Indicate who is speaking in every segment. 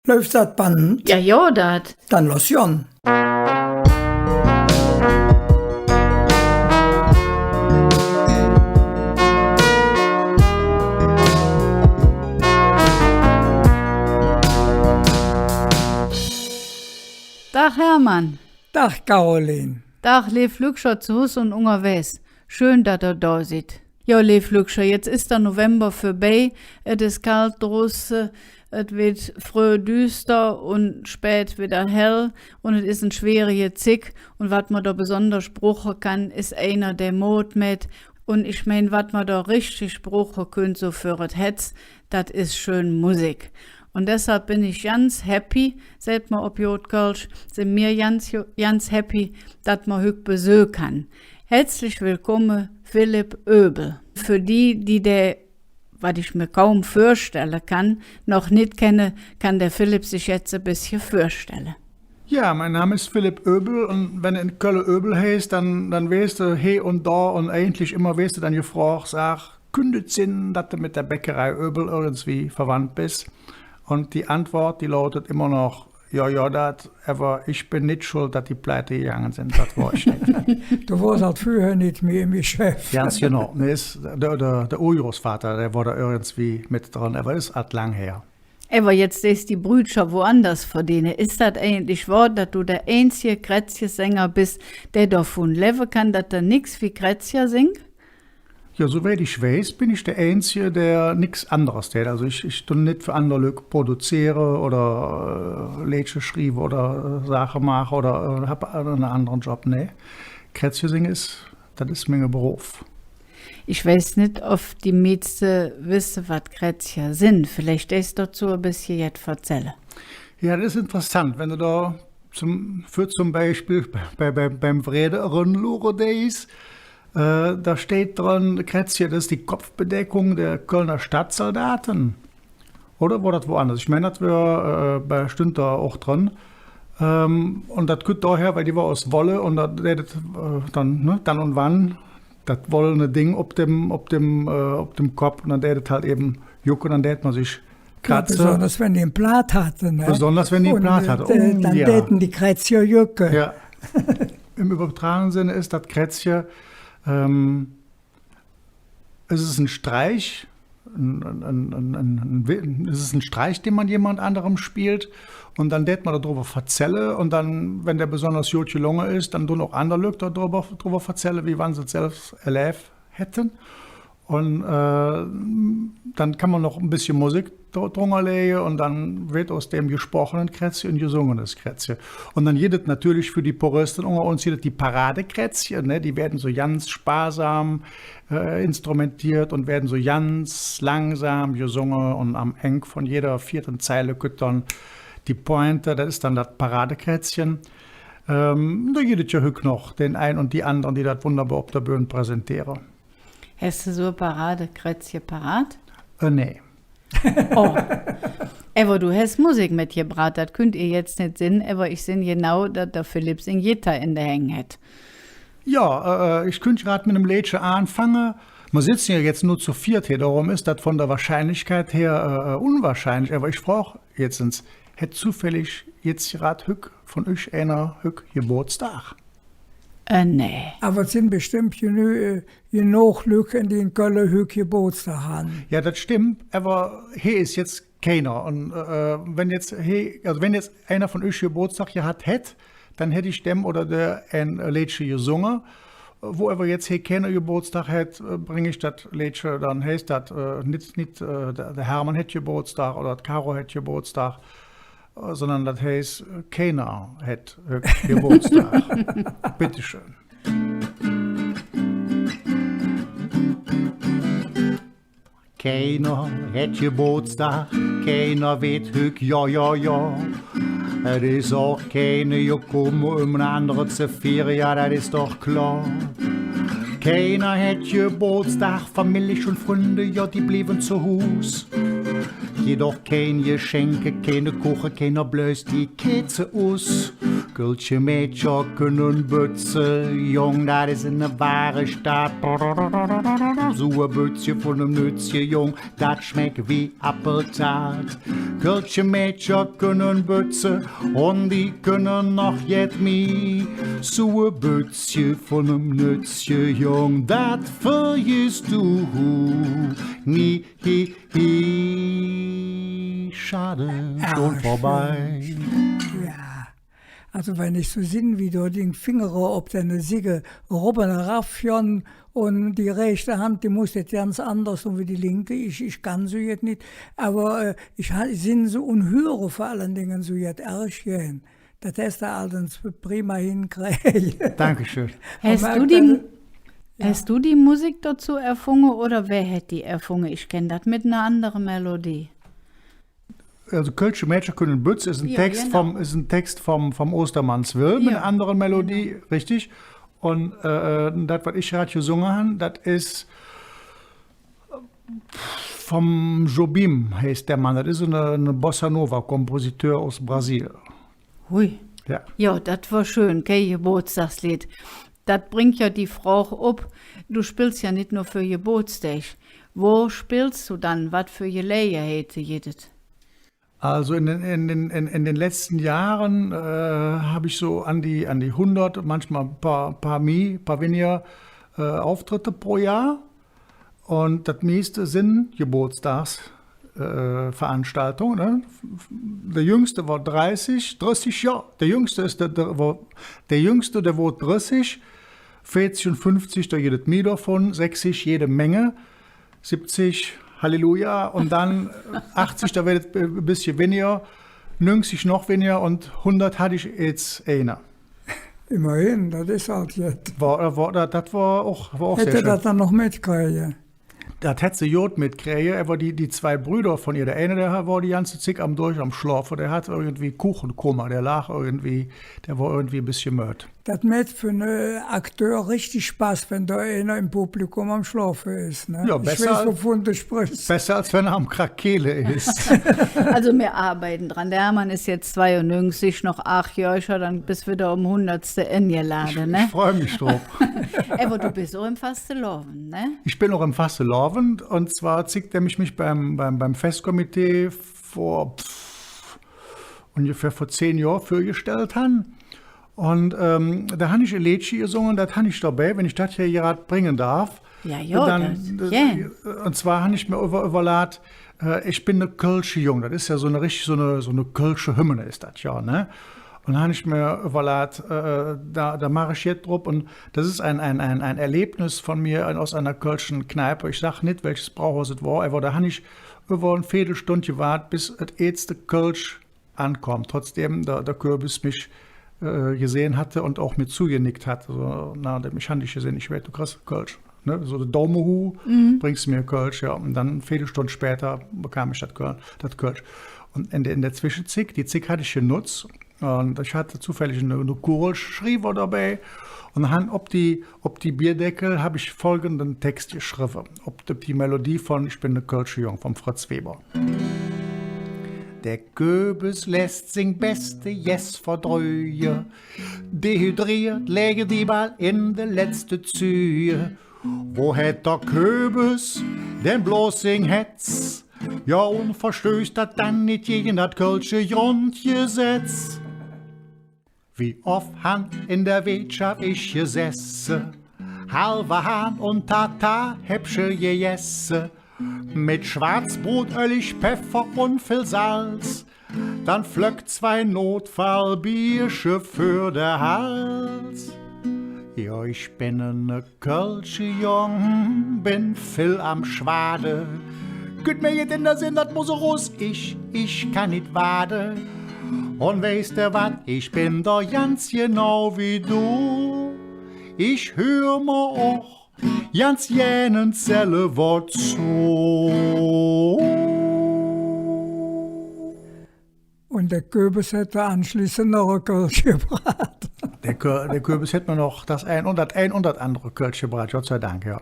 Speaker 1: Läuft das Band?
Speaker 2: Ja, dat.
Speaker 1: Dann los Jon.
Speaker 2: Dag Hermann.
Speaker 1: Dag Caroline.
Speaker 2: Dag Lev Lükscher zu Hus und unterwegs. Schön, dass er da sieht. Ja, Lev Lükscher, jetzt ist der November vorbei. Es ist kalt draußen, es wird früh düster und spät wieder hell und es ist ein schwieriger Zick. Und was man da besonders brauchen kann, ist einer, der Mut mit. Und ich mein, was man da richtig brauchen könnte, so für das Hetz, das ist schön Musik. Und deshalb bin ich ganz happy, seht mal ob Jodkölsch, sind mir ganz happy, dass man heute besuchen kann. Herzlich willkommen, Philipp Oebel. Für die der, was ich mir kaum vorstellen kann, noch nicht kenne, kann der Philipp sich jetzt ein bisschen vorstellen.
Speaker 3: Ja, mein Name ist Philipp Oebel und wenn du in Köln Oebel heißt, dann weißt du he und da und eigentlich immer weißt du dann gefragt, sag, kündet Sinn, dass du mit der Bäckerei Oebel irgendwie verwandt bist. Und die Antwort, die lautet immer noch, ja, das, aber ich bin nicht schuld, dass die pleite gegangen sind, das war ich nicht.
Speaker 1: Du warst halt früher nicht mehr im Geschäft.
Speaker 3: Ganz genau. Der Urgroßvater, der war da irgendwie mit dran, aber ist halt lang her.
Speaker 2: Aber jetzt ist die Brüdscher woanders verdienen. Ist das eigentlich wahr, dass du der einzige Kretschje-Sänger bist, der davon leben kann, dass er nix wie Kretschje singt?
Speaker 3: Ja, soweit ich weiß, bin ich der Einzige, der nichts anderes tät. Also ich tue nicht für andere Leute produziere oder Lieder schreibe oder Sachen mache oder habe einen anderen Job. Nee, Kretschje singen das ist mein Beruf.
Speaker 2: Ich weiß nicht, ob die meisten wissen, was Kretschje sind. Vielleicht ist dazu ein bisschen jetzt erzählen.
Speaker 3: Ja, das ist interessant, wenn du da zum Beispiel beim Vrede Rundlure-Days da steht dran, Kretschje, das ist die Kopfbedeckung der Kölner Stadtsoldaten. Oder war das woanders? Ich meine, das war bei Stünd da auch dran. Und das kommt daher, weil die war aus Wolle und das dann und wann das wollene Ding auf dem Kopf und dann das halt eben jucken und dann tät man sich kratzen.
Speaker 1: Ja, besonders wenn die einen Blatt hatten. Ne?
Speaker 3: Besonders wenn die einen Blatt hatten.
Speaker 1: Dann täten die Kretschje jucken.
Speaker 3: Ja. Im übertragenen Sinne ist das Kretschje, es ist ein Streich, es ist ein Streich, den man jemand anderem spielt und dann tät man darüber verzelle und dann, wenn der besonders gut gelungen ist, dann tun auch andere Leute darüber verzelle, wie wann sie es selbst erlebt hätten. Und dann kann man noch ein bisschen Musik drunter legen und dann wird aus dem gesprochenen Kretschje ein gesungenes Kretschje. Und dann jedes natürlich für die Puristen unter uns jedes die Paradekretschje, ne? Die werden so ganz sparsam instrumentiert und werden so ganz langsam gesungen und am Ende von jeder vierten Zeile kommt dann die Pointe, das ist dann das Paradekretzchen. Da gibt es ja heute noch den einen und die anderen, die das wunderbar auf der Bühne präsentieren.
Speaker 2: Hast du so ein Paradekretzje parat?
Speaker 3: Nee.
Speaker 2: Oh. Aber du hast Musik mitgebracht, das könnt ihr jetzt nicht sehen, aber ich sehe genau, dass der Philipp sing Gitter in der Hänge hat.
Speaker 3: Ja, ich könnte gerade mit einem Liedchen anfangen. Wir sitzen ja jetzt nur zu viert hier, darum ist das von der Wahrscheinlichkeit her unwahrscheinlich. Aber ich frage jetzt, hätte zufällig jetzt gerade von euch einer Geburtstag?
Speaker 2: Nee.
Speaker 1: Aber es sind bestimmt genug Lücken, die in Köln heute Geburtstag haben.
Speaker 3: Ja, das stimmt, aber hier ist jetzt keiner. Und wenn jetzt einer von euch Geburtstag gehabt hätte, dann hätte ich dem oder der ein Liedchen gesungen. Wo aber jetzt hier keiner Geburtstag hat, bringe ich das Liedchen, dann heißt das nicht der Hermann hat Geburtstag oder Caro hat Geburtstag, sondern das heißt, keiner hat Geburtstag. Bitteschön. Keiner hat Geburtstag, keiner weet hück, ja. Es ist auch keiner gekommen, um einen anderen zu feiern, ja, das ist doch klar. Keiner hat Geburtstag, Familie und Freunde, ja, die blieben zu Hus. Jedoch kein Geschenke, keine Kuchen, keiner blößt die Käse aus. Kölsche Mädchen können Bütze, Jung, das ist eine wahre Stadt. So ein Bützchen von einem Nützchen, Jung, das schmeckt wie Apfeltat. Kölsche Mädchen können Bütze und die können noch jet mi. So ein Bützchen von einem Nützchen, Jung, das vergisst du nie. Schade, schon vorbei.
Speaker 1: Ja, also wenn ich so sehe, wie du den Finger auf deine Siege Robben raffion und die rechte Hand, die muss jetzt ganz anders und wie die linke, ich kann so jetzt nicht, aber ich sind so unhöre vor allen Dingen so jetzt erschien. Das hast du allerdings prima hinkriegen.
Speaker 3: Dankeschön.
Speaker 2: Hast du die Musik dazu erfunden oder wer hat die erfunden? Ich kenne das mit einer anderen Melodie.
Speaker 3: Also Kölsche Mädchen können Bütz ist ein Text vom Ostermannswil mit einer anderen Melodie, richtig. Und das, was ich gerade gesungen habe, das ist vom Jobim, heißt der Mann. Das ist eine Bossa Nova-Kompositeur aus Brasilien.
Speaker 2: Hui.
Speaker 3: Ja.
Speaker 2: Ja, das war schön, kein Geburtstagslied. Das bringt ja die Frage ab. Du spielst ja nicht nur für Geburtstag. Wo spielst du dann? Was für Gelegenheiten jedes?
Speaker 3: Also in den letzten Jahren habe ich so an die 100, manchmal ein paar weniger Auftritte pro Jahr. Und das meiste sind Geburtstagsveranstaltungen. Ne? Der Jüngste war 30 Jahre. Der Jüngste der war 30. 40 und 50, da jedes mehr davon. 60, jede Menge. 70, Halleluja. Und dann 80, da wird es ein bisschen weniger. 90 noch weniger und 100 hatte ich jetzt einer.
Speaker 1: Immerhin, das ist halt jetzt.
Speaker 3: Das war auch sehr
Speaker 1: Hätte
Speaker 3: schön.
Speaker 1: das dann noch mitkriegen?
Speaker 3: Das hätte sie Jod mitkriegen. Er war die zwei Brüder von ihr. Der eine, der war die ganze Zeit am Schlafen. Der hat irgendwie Kuchenkoma. Der war irgendwie ein bisschen mört.
Speaker 1: Das macht für einen Akteur richtig Spaß, wenn da einer im Publikum am Schlafen ist. Ne?
Speaker 3: Ja,
Speaker 1: ich
Speaker 3: besser
Speaker 1: weiß,
Speaker 3: als-
Speaker 1: wovon du sprichst.
Speaker 3: Besser, als wenn er am Krakele ist.
Speaker 2: Also wir arbeiten dran. Der Hermann ist jetzt 92, noch 8 Jahre, dann bist du wieder um 100. eingeladen,
Speaker 3: Ich
Speaker 2: ne?
Speaker 3: freue mich drauf.
Speaker 2: Aber du bist auch im Fastelovend, ne?
Speaker 3: Ich bin auch im Fastelovend. Und zwar zieht er mich beim Festkomitee ungefähr vor 10 Jahren vorgestellt haben. Und da habe ich ein Liedchen gesungen, das habe ich dabei, wenn ich das hier gerade bringen darf.
Speaker 2: Ja, ja,
Speaker 3: Und zwar habe ich mir überlegt, ich bin eine Kölsche Jung, das ist ja so eine Kölsche Hymne ist das ja, ne? Und dann habe ich mir überlegt, da mache ich jetzt drauf und das ist ein Erlebnis von mir aus einer Kölschen Kneipe. Ich sage nicht, welches Brauhaus es war, aber da habe ich über eine Viertelstunde gewartet, bis das erste Kölsch ankommt. Trotzdem der Kürbis mich gesehen hatte und auch mir zugenickt hat. Also, mich habe ich gesehen, ich werde, du kriegst Kölsch. Ne? So der Daumenhu, bringst mir Kölsch, ja. Und dann eine Viertelstunde später bekam ich das Kölsch. Und in der Zwischenzeit, die Zick hatte ich genutzt und ich hatte zufällig eine Kugelschreiber dabei und dann ob die Bierdeckel habe ich folgenden Text geschrieben, ob die Melodie von Ich bin eine Kölsche Jung, von Fritz Weber. Der Köbis lässt sing beste Jess verdrühe, dehydriert läge die bald in de letzte Zühe. Wo hätt der Köbis denn bloß sing hetz? Ja, und verstößt dat dann nicht gegen dat Kölsche Grundgesetz. Wie oft han in der Wirtschaft ich gesesse, halber Hahn und Tata häbsche gejesse. Mit Schwarzbrot, Öllig, Pfeffer und viel Salz. Dann flöckt 2 Notfallbiersche für der Hals. Ja, ich bin eine Kölsche Jung, bin viel am Schwade. Güt mir jetzt in der Sinn, dat muss raus, ich kann nicht wade. Und weißt du wat, ich bin doch ganz genau wie du. Ich hör mir auch ganz jenen Zelle Wort zu.
Speaker 1: Und der Kürbis hätte anschließend noch ein Kölsch gebracht.
Speaker 3: Der Kürbis hätte mir noch das ein und das andere Kölsch gebracht, Gott sei Dank, ja.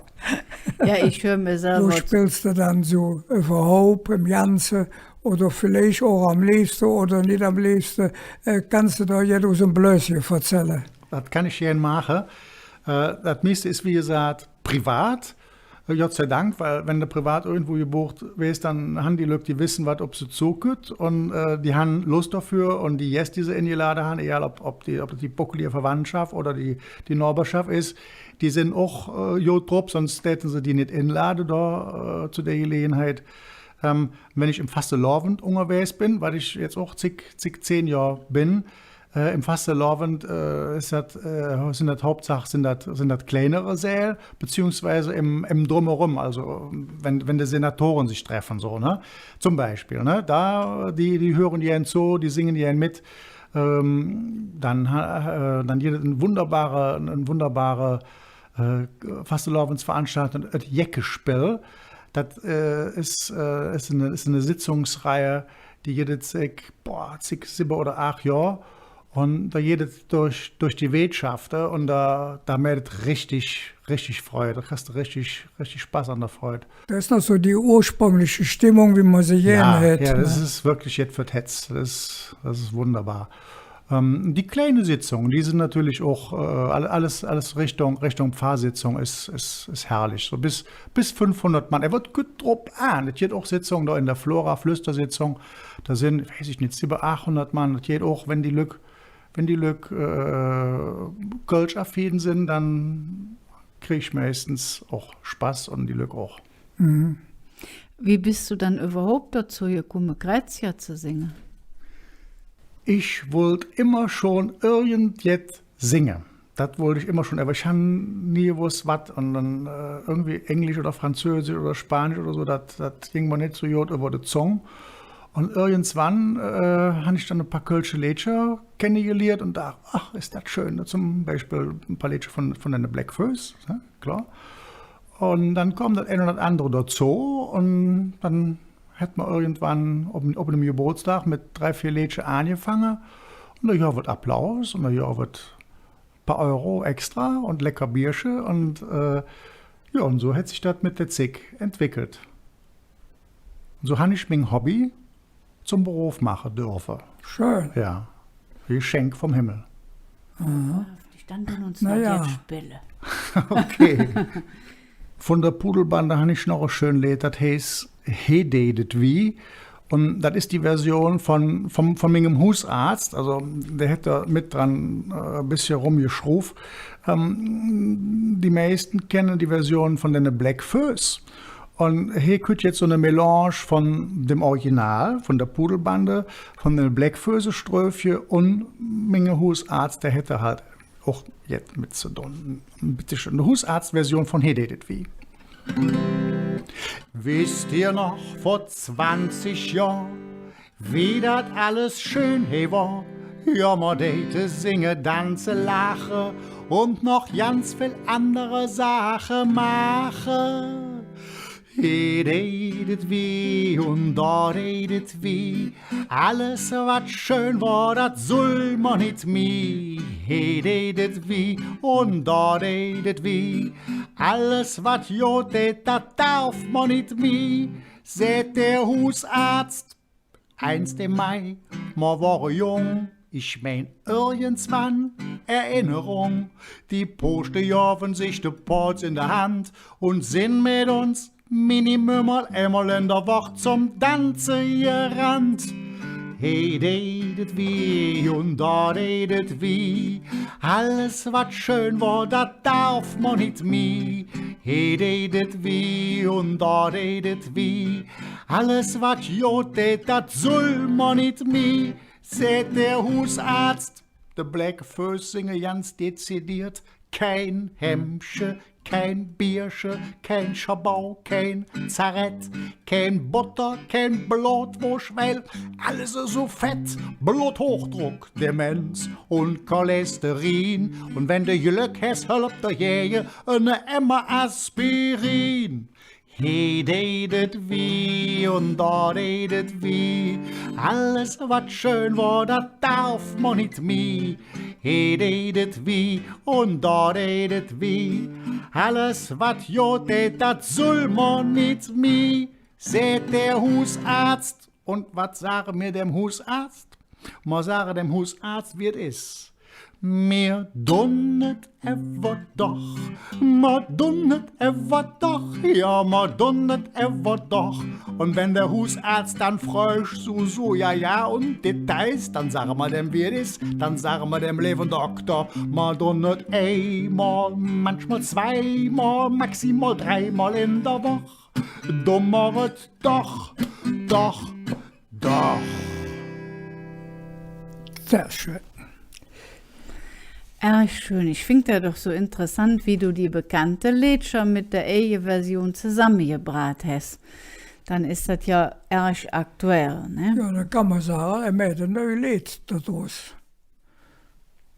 Speaker 2: Ja, ich höre mir
Speaker 1: Wo
Speaker 2: selber.
Speaker 1: spielst du dann so überhaupt im Ganzen oder vielleicht auch am liebsten oder nicht am liebsten, kannst du da jetzt aus dem Blöschen erzählen?
Speaker 3: Das kann ich gerne machen. Das meiste ist, wie gesagt, privat. Gott sei Dank, weil wenn du privat irgendwo gebucht wirst, dann haben die Leute, die wissen, was, ob sie zukommt und die haben Lust dafür und die jetzt diese eingeladen haben, egal ob die buckelige Verwandtschaft oder die Nachbarschaft ist, die sind auch gut drauf, sonst hätten sie die nicht einladen da zu der Gelegenheit. Wenn ich im Fastelavond unterwegs bin, weil ich jetzt auch 10 Jahre bin, im Fastelavond sind das Hauptsache sind das kleinere Säle, beziehungsweise im Drumherum, also wenn die Senatoren sich treffen, so, ne? Zum Beispiel, ne? Da, die hören die einen zu, die singen die einen mit, dann jeder ein wunderbare Fastelavondsveranstaltung, das Jeckespiel. Das ist eine Sitzungsreihe, die jede zig 7 oder 8 Jahre. Und da geht durch die Wirtschaft und da meldet richtig Freude. Da hast du richtig Spaß an der Freude.
Speaker 1: Das ist noch so die ursprüngliche Stimmung, wie man sie gerne hätte.
Speaker 3: Ja, das ist wirklich jetzt für Hetz. Das ist wunderbar. Die kleine Sitzung, die sind natürlich auch alles Richtung Pfarrsitzung ist herrlich. So bis 500 Mann. Er wird gut drauf an. Es gibt auch Sitzungen da in der Flora-Flüstersitzung. Da sind, weiß ich nicht, über 800 Mann. Das geht auch, wenn die Lück Kölsch-affin sind, dann kriege ich meistens auch Spaß und die Lück auch.
Speaker 2: Mhm. Wie bist du dann überhaupt dazu gekommen, Grazia zu singen?
Speaker 3: Ich wollte immer schon irgendetwas singen. Das wollte ich immer schon, aber ich habe nie gewusst, was. Und dann irgendwie Englisch oder Französisch oder Spanisch oder so, das ging mir nicht so gut über den Song. Und irgendwann habe ich dann ein paar kölsche Lieder kennengelernt und dachte, ach, ist das schön. Zum Beispiel ein paar Lieder von den Black Föß, ja, klar. Und dann kommt das eine oder andere dazu und dann hat man irgendwann auf einem Geburtstag mit 3, 4 Lieder angefangen. Und da wird Applaus und da wird ein paar Euro extra und lecker Biersche. Und und so hat sich das mit der Zig entwickelt. Und so habe ich mein Hobby zum Beruf machen dürfen.
Speaker 1: Schön.
Speaker 3: Ja, Geschenk vom Himmel.
Speaker 2: Dann tun uns
Speaker 1: Na ja.
Speaker 2: jetzt Spiele.
Speaker 3: Okay. Von der Pudelbande habe ich noch ein schönes Lied, das heißt He Dated Wie. Und das ist die Version von meinem Hausarzt. Also der hätte mit dran ein bisschen rumgeschraubt. Die meisten kennen die Version von den Black Föß. Und hier kommt jetzt so eine Melange von dem Original, von der Pudelbande, von den Black Föß-Ströfje und mein Hausarzt, der hätte halt auch jetzt mit zu tun. Bitte schön, eine Hausarzt-Version von He Dated Wie. Wisst ihr noch vor 20 Jahren, wie das alles schön he war? Ja, man date, singe, tanze, lache und noch ganz viel andere Sachen mache. He datet wie und da datet wie, alles was schön war, das soll man nicht mi. He datet wie und da datet wie, alles was jodet, das darf man nicht mi. Seht der Hausarzt, 1. Mai, man war jung. Ich mein, irgendwann Erinnerung, die Poste javen sich de Ports in der Hand und sind mit uns Minimum einmal in der Woche zum Tanzen gerannt. He datet wie und da datet wie, alles was schön war, das darf man nicht mi. He datet wie und da datet wie, alles was jodet, das soll man nicht mi. Seht der Hausarzt, der Black Föß singe ganz dezidiert, kein Hemmsche, kein Biersche, kein Schabau, kein Zarett, kein Butter, kein Blutwurst, weil alles ist so fett. Bluthochdruck, Demenz und Cholesterin. Und wenn du Glück hast, hilft der Jäger eine Emma Aspirin. He datet wie und da datet wie, alles was schön war, das darf man nicht mi. He datet wie und da datet wie, alles was jodet, das soll man nicht mi. Seht der Hausarzt, Und was sagen mir dem Hausarzt? Ma sagen dem Hausarzt, wie es ist. Mir dunnet ever doch, ma dunnet ever doch, ja, ma dunnet ever doch. Und wenn der Hausarzt dann frösch so, ja, und Details, dann sagen wir dem, wie es ist, dann sagen wir dem lieben Doktor, ma dunnet einmal, manchmal zweimal, maximal dreimal in der Woche. Dummeret doch.
Speaker 1: Sehr schön.
Speaker 2: Schön. Ich finde das doch so interessant, wie du die bekannte Lieder mit der E-Version zusammengebracht hast. Dann ist das ja erg aktuell, ne?
Speaker 1: Ja, dann kann man sagen, er hat ein neues Lied daraus.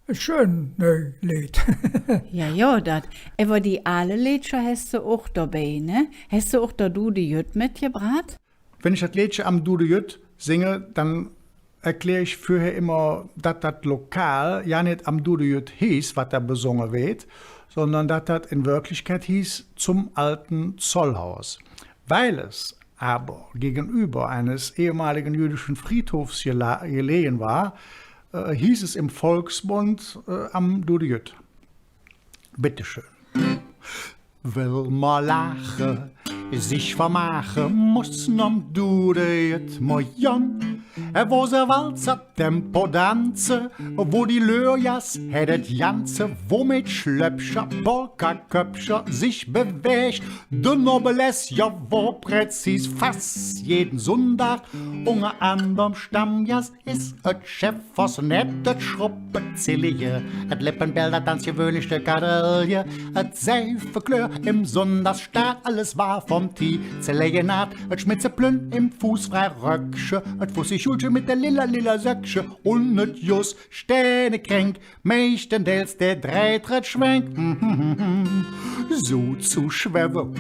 Speaker 1: Ein schön neues Lied.
Speaker 2: Ja, das. Aber die alle Lieder hast du auch dabei, ne? Hast du auch da du die Jüt mitgebracht?
Speaker 3: Wenn ich das Liedchen am Dude Jüt singe, dann erkläre ich vorher immer, dass das Lokal ja nicht am Dude Jüt hieß, was da besungen wird, sondern dass das in Wirklichkeit hieß zum alten Zollhaus. Weil es aber gegenüber eines ehemaligen jüdischen Friedhofs gelegen war, hieß es im Volksmund am Dude Jüt. Bitteschön. Will ma lachen, sich vermachen, muss nom Dude mojan. Wo se walzer Tempo danze, wo die Löjas hättet Janze, wo mit Schlöpscher, Polka-Köpscher sich bewegt, de Noblesse, ja wo präzis fast jeden Sonntag, unter anderem Stammgast ist et Chef was nettet Schruppezillige, et Lippenbilder, ganz gewöhnliche Kadelje, et Seifeklör im Sonntagsstaat, alles war vom Tiezellegenat, et Schmitzeplünn im Fußfrei Röcksche, et Fussi Schulche mit der lila Söcksche und net just Stähne kränk, meistendeels der Dreitritt schwenkt. So zu schwäve,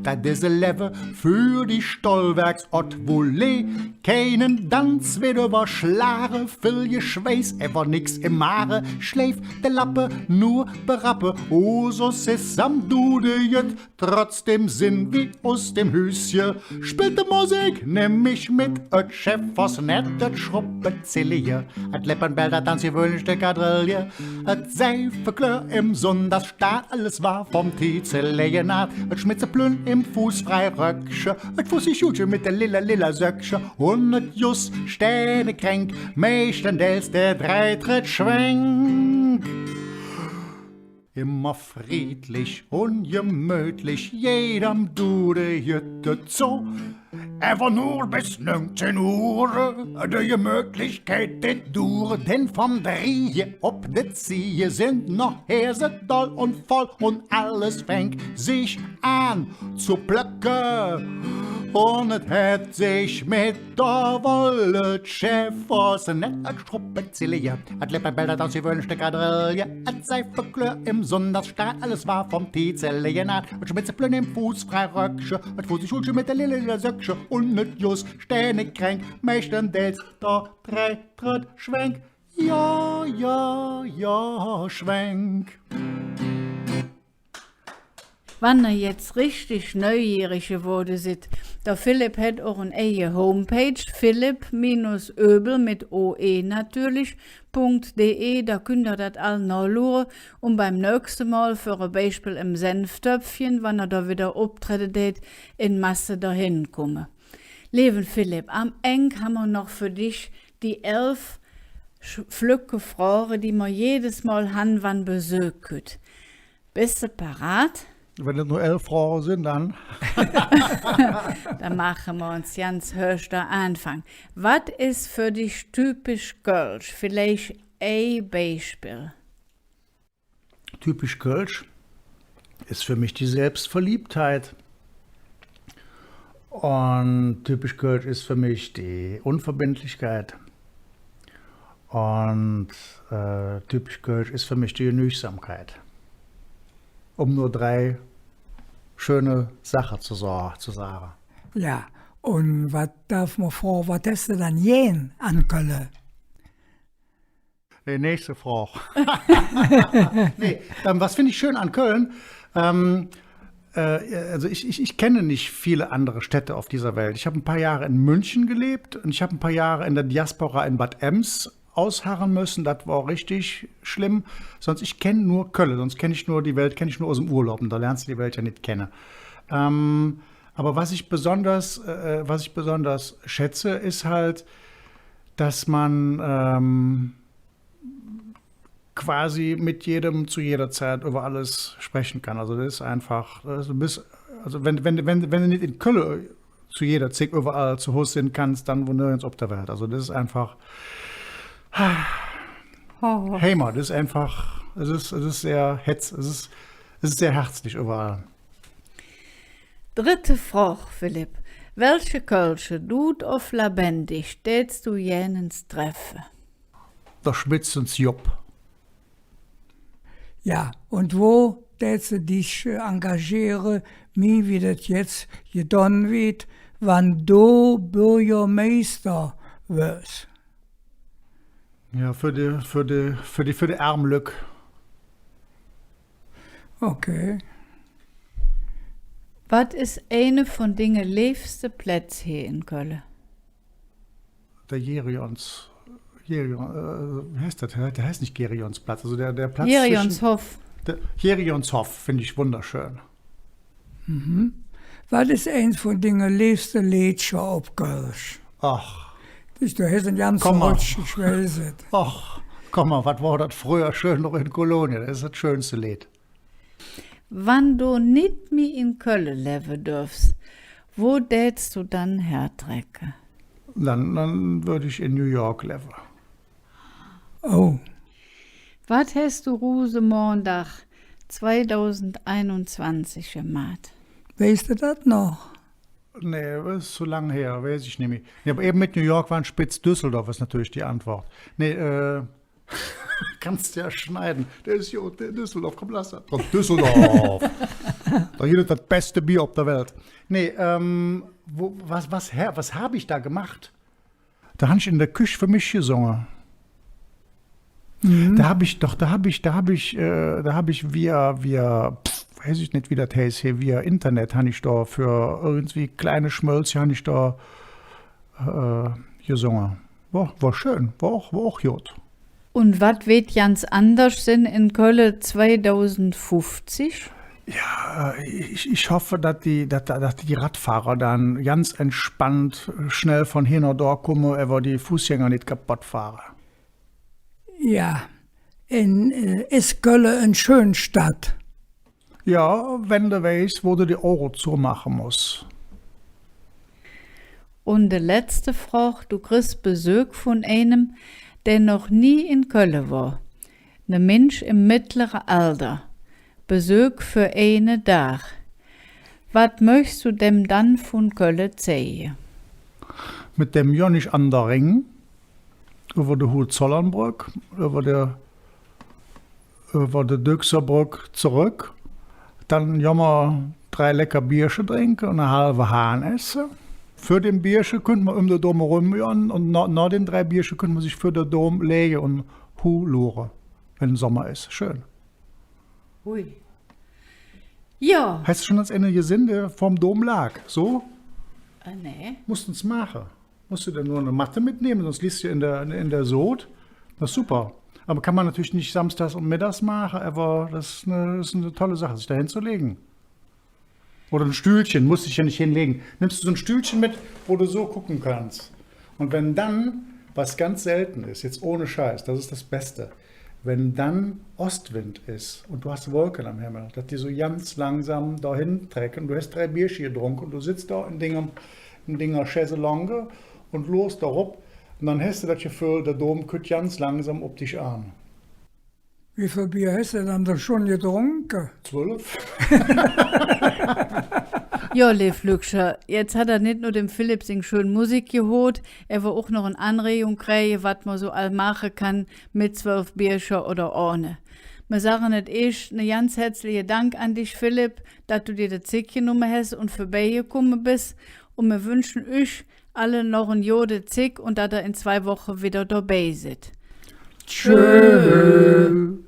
Speaker 3: dat is a Leve für die Stollwerks Ott Volley. Keinen Danz wird überschlare, viel Geschweiß, ever nix im Mare, schläft der Lappe, nur berappe, oh so sis am Dude Jüt, trotzdem Sinn wie aus dem Hüsje, spielt die Musik, nimm mich mit, et Chef was nettet Schruppezillige, et Lippenbilder, tanz gewöhnliche Quadrille, et Seifeklör im Sonntagsstaat, alles war vom Tiezellegenat, et Schmitzeplünn im Fußfrei Röcksche, et Fussi Schulche mit der lila Söcksche, und et just Stähne kränk, meistendeels der Dreitritt schwenk. Immer friedlich und gemütlich, jedem Dude Jütte zu. Ever nur bis 19 Uhr, de Gemütlichkeit det Dur, denn vom Driehe ob de Ziehe sind noch Häse doll und voll und alles fängt sich an zu plöcken. Und et hätt sich mit der Wolle Chef aus net et Schruppezillige, et Lippenbilder, das gewöhnliche Quadrille, et Seifeklör im Sonntagsstaat, alles war vom Tiezellegenat, et Schmitzeplünn im Fußfrei Röcksche, et Fussi Schulche mit der lila Söcksche, und net just Stähne kränk, meistendeels der Dreitritt schwenk, ja, schwenk.
Speaker 2: Wann er jetzt richtig neugierig geworden ist, der Philipp hat auch eine eigene Homepage, philipp-öbel mit OE natürlich.de, da könnt ihr das all nachschauen und beim nächsten Mal für ein Beispiel im Senftöpfchen, wenn er da wieder auftreten in Masse dahin kommen. Lieber Philipp, am Ende haben wir noch für dich die 11 Flücke Fragen, die wir jedes Mal haben, wann besuchen. Bist du parat?
Speaker 3: Wenn es nur 11 Fragen sind, dann.
Speaker 2: Dann machen wir uns ganz höchster Anfang. Was ist für dich typisch Kölsch? Vielleicht ein Beispiel.
Speaker 3: Typisch Kölsch ist für mich die Selbstverliebtheit. Und typisch Kölsch ist für mich die Unverbindlichkeit. Und typisch Kölsch ist für mich die Genügsamkeit. Um nur 3 schöne Sachen zu sagen.
Speaker 1: Ja, und was darf man fragen, was hast du dann jen an Köln?
Speaker 3: Die nächste Frage. Nee, was finde ich schön an Köln? Also ich kenne nicht viele andere Städte auf dieser Welt. Ich habe ein paar Jahre in München gelebt und ich habe ein paar Jahre in der Diaspora in Bad Ems ausharren müssen. Das war richtig schlimm. Sonst ich kenne nur Köln, sonst kenne ich nur die Welt, kenne ich nur aus dem Urlaub und da lernst du die Welt ja nicht kennen. Aber was ich besonders schätze, ist halt, dass man quasi mit jedem zu jeder Zeit über alles sprechen kann. Also das ist einfach, wenn du nicht in Köln zu jeder Zeit überall zu Hause sind kannst, dann wo nirgends auf der Welt. Also das ist einfach, Heimat, das ist einfach, es ist sehr es ist sehr herzlich überall.
Speaker 2: Dritte Frage, Philipp. Welche Kölsche, Dud of lebendig, stellst du jenens treffen?
Speaker 3: Der Spitzens Job.
Speaker 1: Ja, und wo tätst du dich engagieren, wie das jetzt getan wird, wenn du Bürgermeister wirst?
Speaker 3: Ja, für die Ärmlück.
Speaker 1: Okay.
Speaker 2: Was ist eine von den liebsten Plätze hier in Köln?
Speaker 3: Der Wie heißt das? Der heißt nicht Gerionsplatz. Also der Platz
Speaker 2: Jerionshof.
Speaker 3: Jerionshof finde ich wunderschön.
Speaker 1: Was ist eins von den liebsten Liedchen auf Kölsch?
Speaker 3: Ach,
Speaker 1: Du hast ein ganz
Speaker 3: Komm mal.
Speaker 1: Rutsch, ich weiß es.
Speaker 3: ach, komm mal, was war das früher schön noch in Kolonien? Das ist das schönste Lied.
Speaker 2: Wenn du nicht mehr in Köln leben dürfst, wo tätst du dann hertrecken?
Speaker 3: Dann würde ich in New York leben.
Speaker 1: Oh,
Speaker 2: Was hast du Rosenmontag 2021 gemacht?
Speaker 1: weißt du das noch?
Speaker 3: Nee, das ist zu lang her, weiß ich nicht mehr. Ja, aber eben mit New York war ein Spitz Düsseldorf, ist natürlich die Antwort. Nee, kannst ja schneiden. Der ist hier, der Düsseldorf, komm, lass das. Von Düsseldorf. Da hier ist das beste Bier auf der Welt. Nee, was habe ich da gemacht? Da habe ich in der Küche für mich gesungen. Da habe ich weiß ich nicht, wie das heißt hier, via Internet habe ich da für irgendwie kleine Schmölzchen habe ich da gesungen. War schön, war auch gut.
Speaker 2: Und was wird ganz anders sein in Köln 2050?
Speaker 3: Ja, ich hoffe, dass die Radfahrer dann ganz entspannt schnell von hier nach dort kommen, aber die Fußgänger nicht kaputt fahren.
Speaker 1: Ja, ist Köln eine schöne Stadt?
Speaker 3: Ja, wenn du weißt, wo du die Euro zumachen musst.
Speaker 2: Und die letzte Frage, du kriegst Besuch von einem, der noch nie in Köln war. Ein Mensch im mittleren Alter. Besuch für einen Tag. Was möchtest du dem dann von Köln zeigen?
Speaker 3: Mit dem Jonich an der Ring, über die Hohenzollernbrück, über die Düxerbrück zurück. Dann jammer 3 lecker Bierchen trinken und eine halbe Hahn essen. Für den Bierchen könnte man um den Dom rumjagen und nach den 3 Bierchen könnte man sich für den Dom legen und loren, wenn Sommer ist. Schön.
Speaker 2: Hui. Ja.
Speaker 3: Hast du schon das Ende gesehen, der vorm Dom lag? So?
Speaker 2: Nee.
Speaker 3: Musst du es machen. Musst du dann nur eine Matte mitnehmen, sonst liest du in der Sod. Das ist super. Aber kann man natürlich nicht samstags und mittags machen, aber das ist eine tolle Sache, sich da hinzulegen. Oder ein Stühlchen, musst dich ja nicht hinlegen. Nimmst du so ein Stühlchen mit, wo du so gucken kannst. Und wenn dann, was ganz selten ist, jetzt ohne Scheiß, das ist das Beste, wenn dann Ostwind ist und du hast Wolken am Himmel, dass die so ganz langsam dahin trecken, du hast 3 Bierchen getrunken und du sitzt da in Dinger Chaiselonge und los darauf. Und dann hast du das Gefühl, der Dom kommt ganz langsam auf dich an.
Speaker 1: Wie viel Bier hast du dann da schon getrunken?
Speaker 3: 12?
Speaker 2: Ja, Lev Lükscher, jetzt hat er nicht nur dem Philipp sing schön Musik gehört, er war auch noch eine Anregung kriegen, was man so all machen kann mit 12 Bierchen oder ohne. Wir sagen nicht erst eine ganz herzliche Dank an dich, Philipp, dass du dir das Zick genommen hast und vorbeigekommen bist. Und wir wünschen euch alle noch ein Jode Zick und dass ihr in 2 Wochen wieder dabei seid.
Speaker 1: Tschö.